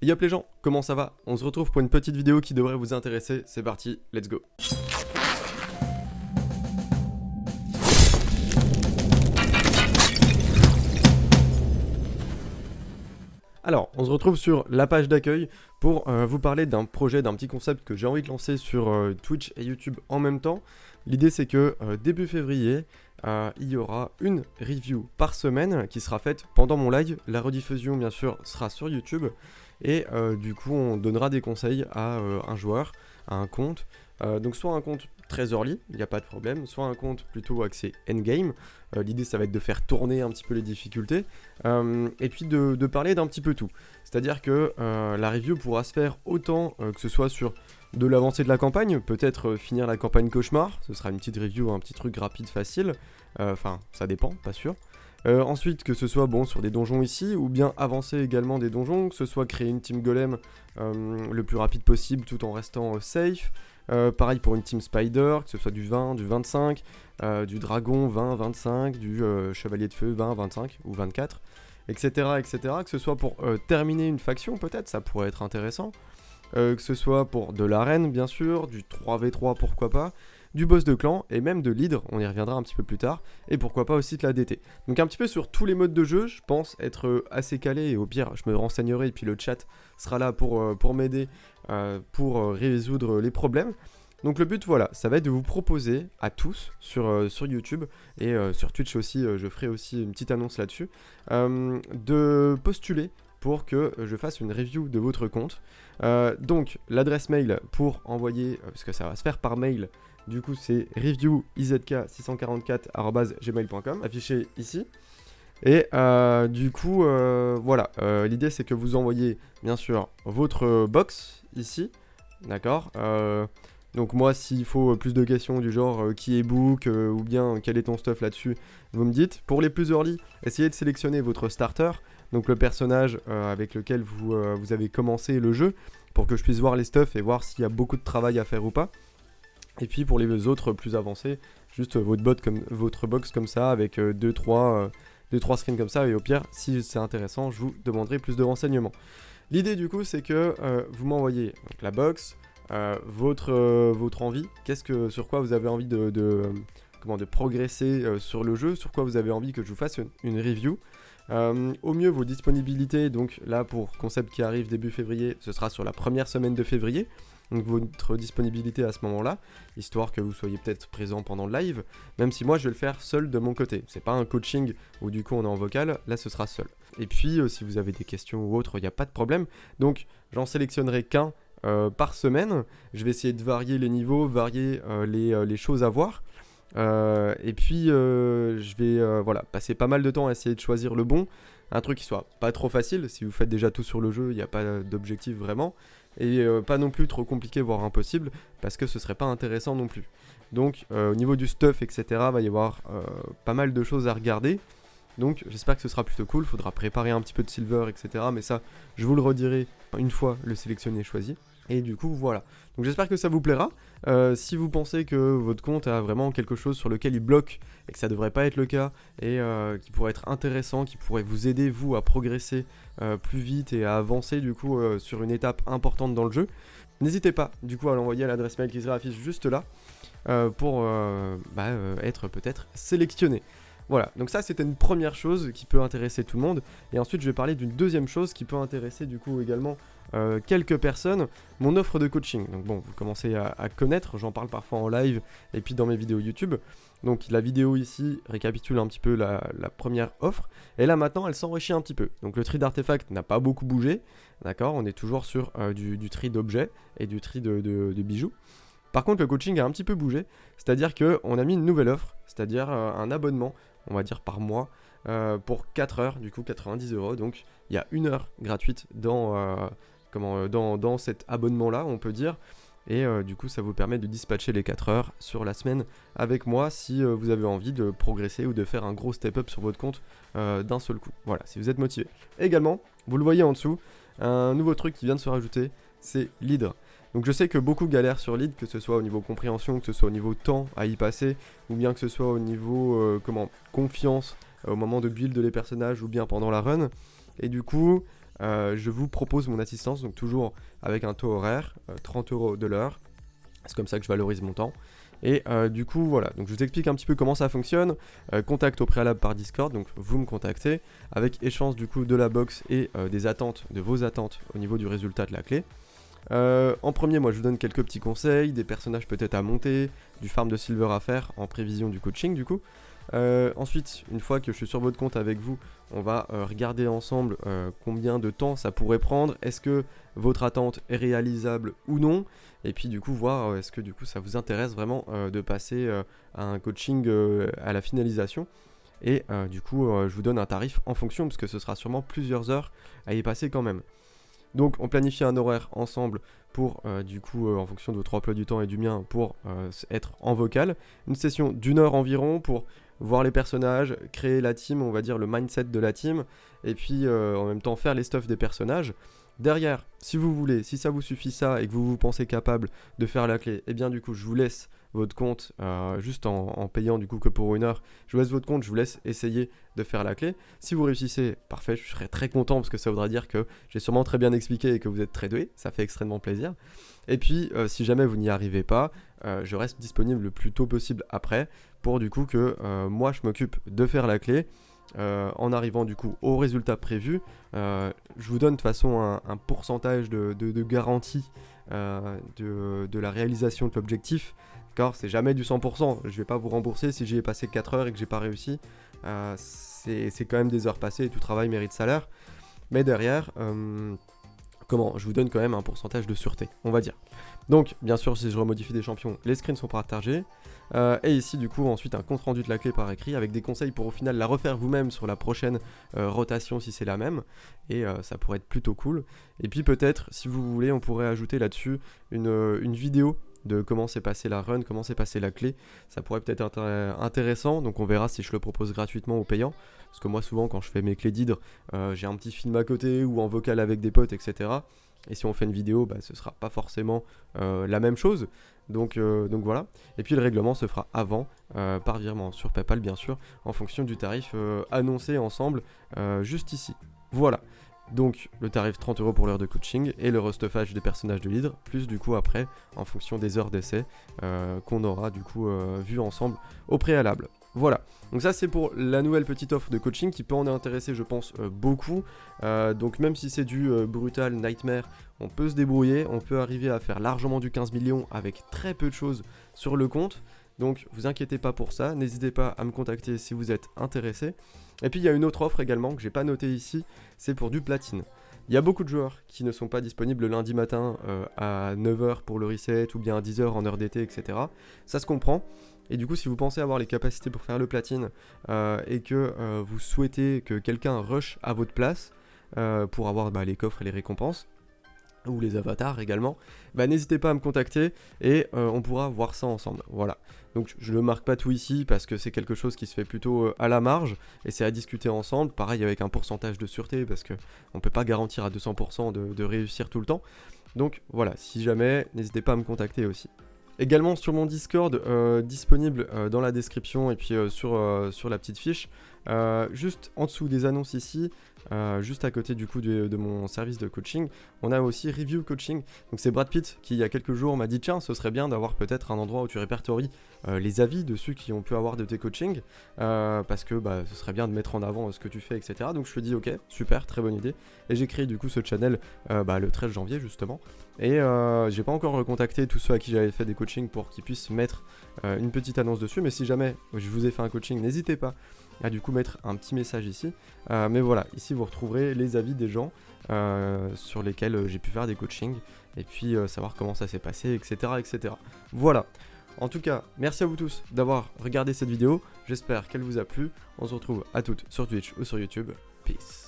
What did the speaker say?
Yop les gens, comment ça va? On se retrouve pour une petite vidéo qui devrait vous intéresser, c'est parti, let's go. Alors, on se retrouve sur la page d'accueil pour vous parler d'un projet, d'un petit concept que j'ai envie de lancer sur Twitch et YouTube en même temps. L'idée c'est que début février, il y aura une review par semaine qui sera faite pendant mon live. La rediffusion bien sûr sera sur YouTube et du coup on donnera des conseils à un joueur, à un compte. Donc soit un compte très early, il n'y a pas de problème, soit un compte plutôt axé endgame. L'idée ça va être de faire tourner un petit peu les difficultés et puis de parler d'un petit peu tout. C'est-à-dire que la review pourra se faire autant que ce soit sur de l'avancée de la campagne, peut-être finir la campagne cauchemar, ce sera une petite review, un petit truc rapide, facile, enfin ça dépend, pas sûr. Ensuite que ce soit bon sur des donjons ici, ou bien avancer également des donjons, que ce soit créer une team golem le plus rapide possible tout en restant safe. Pareil pour une team spider, que ce soit du 20, du 25, du dragon 20, 25, du chevalier de feu 20, 25 ou 24, etc. etc. Que ce soit pour terminer une faction peut-être, ça pourrait être intéressant. Que ce soit pour de l'arène bien sûr, du 3v3 pourquoi pas, du boss de clan et même de l'hydre, on y reviendra un petit peu plus tard, et pourquoi pas aussi de la DT. Donc un petit peu sur tous les modes de jeu, je pense être assez calé, et au pire je me renseignerai et puis le chat sera là pour m'aider, pour résoudre les problèmes. Donc le but voilà, ça va être de vous proposer à tous sur YouTube et sur Twitch aussi, je ferai aussi une petite annonce là-dessus, de postuler pour que je fasse une review de votre compte. Donc l'adresse mail pour envoyer, parce que ça va se faire par mail, du coup c'est reviewizk644@gmail.com, affiché ici. Et du coup voilà, l'idée c'est que vous envoyez bien sûr votre box ici, d'accord. Donc moi s'il faut plus de questions du genre qui est book ou bien quel est ton stuff là-dessus, vous me dites. Pour les plus early, essayez de sélectionner votre starter, donc le personnage avec lequel vous avez commencé le jeu, pour que je puisse voir les stuffs et voir s'il y a beaucoup de travail à faire ou pas. Et puis pour les autres plus avancés, juste votre box comme ça avec 2-3 screens comme ça, et au pire si c'est intéressant je vous demanderai plus de renseignements. L'idée du coup c'est que vous m'envoyez la box, votre envie, sur quoi vous avez envie de progresser sur le jeu, sur quoi vous avez envie que je vous fasse une review. Au mieux vos disponibilités, donc là pour concept qui arrive début février, ce sera sur la première semaine de février, donc votre disponibilité à ce moment-là, histoire que vous soyez peut-être présent pendant le live, même si moi je vais le faire seul de mon côté, c'est pas un coaching où du coup on est en vocal, là ce sera seul. Et puis si vous avez des questions ou autres, il n'y a pas de problème, donc j'en sélectionnerai qu'un par semaine, je vais essayer de varier les niveaux, varier les choses à voir. Et puis je vais voilà, passer pas mal de temps à essayer de choisir le bon, un truc qui soit pas trop facile, si vous faites déjà tout sur le jeu, il n'y a pas d'objectif vraiment, et pas non plus trop compliqué voire impossible, parce que ce serait pas intéressant non plus. Donc au niveau du stuff etc, va y avoir pas mal de choses à regarder, donc j'espère que ce sera plutôt cool, faudra préparer un petit peu de silver etc, mais ça je vous le redirai une fois le sélectionné choisi. Et du coup voilà, donc j'espère que ça vous plaira. Si vous pensez que votre compte a vraiment quelque chose sur lequel il bloque et que ça devrait pas être le cas, et qui pourrait être intéressant, qui pourrait vous aider vous à progresser plus vite et à avancer du coup sur une étape importante dans le jeu, n'hésitez pas du coup à l'envoyer à l'adresse mail qui sera affichée juste là pour être peut-être sélectionné. Voilà, donc ça c'était une première chose qui peut intéresser tout le monde, et ensuite je vais parler d'une deuxième chose qui peut intéresser du coup également quelques personnes, mon offre de coaching. Donc bon, vous commencez à connaître, j'en parle parfois en live et puis dans mes vidéos YouTube. Donc la vidéo ici récapitule un petit peu la première offre, et là maintenant elle s'enrichit un petit peu. Donc le tri d'artefacts n'a pas beaucoup bougé, d'accord, on est toujours sur du tri d'objets et du tri de bijoux. Par contre le coaching a un petit peu bougé, c'est-à-dire qu'on a mis une nouvelle offre, c'est-à-dire un abonnement, on va dire par mois, pour 4 heures, du coup 90 €, donc il y a 1 heure gratuite dans cet abonnement là on peut dire, et du coup ça vous permet de dispatcher les 4 heures sur la semaine avec moi si vous avez envie de progresser ou de faire un gros step up sur votre compte d'un seul coup, voilà, si vous êtes motivé. Également, vous le voyez en dessous, un nouveau truc qui vient de se rajouter, c'est l'hydre. Donc je sais que beaucoup galèrent sur l'hydre, que ce soit au niveau compréhension, que ce soit au niveau temps à y passer, ou bien que ce soit au niveau confiance au moment de build les personnages, ou bien pendant la run. Et du coup, je vous propose mon assistance, donc toujours avec un taux horaire, 30 € de l'heure. C'est comme ça que je valorise mon temps. Et du coup, voilà, donc je vous explique un petit peu comment ça fonctionne. Contact au préalable par Discord, donc vous me contactez, avec échange du coup de la box et des attentes, de vos attentes au niveau du résultat de la clé. En premier, moi je vous donne quelques petits conseils, des personnages peut-être à monter, du farm de silver à faire en prévision du coaching du coup. Ensuite, une fois que je suis sur votre compte avec vous, on va regarder ensemble combien de temps ça pourrait prendre, est-ce que votre attente est réalisable ou non, et puis du coup voir est-ce que du coup ça vous intéresse vraiment de passer à un coaching à la finalisation. Et du coup je vous donne un tarif en fonction, parce que ce sera sûrement plusieurs heures à y passer quand même. Donc on planifie un horaire ensemble pour du coup en fonction de votre emploi du temps et du mien pour être en vocal. Une session d'1 heure environ pour voir les personnages, créer la team, on va dire le mindset de la team, et puis en même temps faire les stuffs des personnages. Derrière, si vous voulez, si ça vous suffit ça et que vous vous pensez capable de faire la clé, et bien du coup je vous laisse votre compte juste en payant du coup que pour 1 heure. Je vous laisse votre compte, je vous laisse essayer de faire la clé. Si vous réussissez, parfait, je serai très content parce que ça voudra dire que j'ai sûrement très bien expliqué et que vous êtes très doué, ça fait extrêmement plaisir. Et puis si jamais vous n'y arrivez pas, je reste disponible le plus tôt possible après pour du coup que moi je m'occupe de faire la clé. En arrivant du coup au résultat prévu, je vous donne de toute façon un pourcentage de garantie de la réalisation de l'objectif. D'accord, c'est jamais du 100%, je vais pas vous rembourser si j'y ai passé 4 heures et que j'ai pas réussi. C'est quand même des heures passées et tout travail mérite salaire. Mais derrière, je vous donne quand même un pourcentage de sûreté, on va dire. Donc, bien sûr, si je remodifie des champions, les screens sont partagés. Et ici, du coup, ensuite, un compte rendu de la clé par écrit avec des conseils pour au final la refaire vous-même sur la prochaine rotation si c'est la même. Et ça pourrait être plutôt cool. Et puis peut-être, si vous voulez, on pourrait ajouter là-dessus une vidéo de comment s'est passé la run, comment s'est passé la clé. Ça pourrait peut-être être intéressant, donc on verra si je le propose gratuitement ou payant. Parce que moi, souvent, quand je fais mes clés d'hydre, j'ai un petit film à côté ou en vocal avec des potes, etc. Et si on fait une vidéo, ce sera pas forcément la même chose. Donc voilà. Et puis le règlement se fera avant, par virement sur PayPal bien sûr, en fonction du tarif annoncé ensemble juste ici. Voilà. Donc le tarif 30 € pour l'heure de coaching et le restuffage des personnages de l'hydre, plus du coup après, en fonction des heures d'essai qu'on aura du coup vu ensemble au préalable. Voilà, donc ça c'est pour la nouvelle petite offre de coaching qui peut en intéresser je pense beaucoup. Donc même si c'est du brutal nightmare, on peut se débrouiller, on peut arriver à faire largement du 15 millions avec très peu de choses sur le compte. Donc vous inquiétez pas pour ça, n'hésitez pas à me contacter si vous êtes intéressé. Et puis il y a une autre offre également que j'ai pas notée ici, c'est pour du platine. Il y a beaucoup de joueurs qui ne sont pas disponibles le lundi matin à 9 h pour le reset ou bien à 10 h en heure d'été, etc. Ça se comprend. Et du coup, si vous pensez avoir les capacités pour faire le platine et que vous souhaitez que quelqu'un rush à votre place pour avoir les coffres et les récompenses, ou les avatars également, n'hésitez pas à me contacter et on pourra voir ça ensemble. Voilà. Donc je ne marque pas tout ici parce que c'est quelque chose qui se fait plutôt à la marge et c'est à discuter ensemble. Pareil avec un pourcentage de sûreté parce qu'on ne peut pas garantir à 200% de réussir tout le temps. Donc voilà, si jamais, n'hésitez pas à me contacter aussi. Également sur mon Discord, disponible dans la description et puis sur la petite fiche, juste en dessous des annonces ici, juste à côté du coup de mon service de coaching, on a aussi Review Coaching. Donc c'est Brad Pitt qui il y a quelques jours m'a dit tiens ce serait bien d'avoir peut-être un endroit où tu répertories les avis de ceux qui ont pu avoir de tes coachings, parce que ce serait bien de mettre en avant ce que tu fais, etc. Donc je me dis ok, super, très bonne idée. Et j'ai créé du coup ce channel le 13 janvier justement. Et j'ai pas encore recontacté tous ceux à qui j'avais fait des coachings pour qu'ils puissent mettre une petite annonce dessus. Mais si jamais je vous ai fait un coaching, n'hésitez pas à du coup mettre un petit message ici. Mais voilà, ici vous retrouverez les avis des gens sur lesquels j'ai pu faire des coachings. Et puis savoir comment ça s'est passé, etc., etc. Voilà. En tout cas, merci à vous tous d'avoir regardé cette vidéo. J'espère qu'elle vous a plu. On se retrouve à toutes sur Twitch ou sur YouTube. Peace.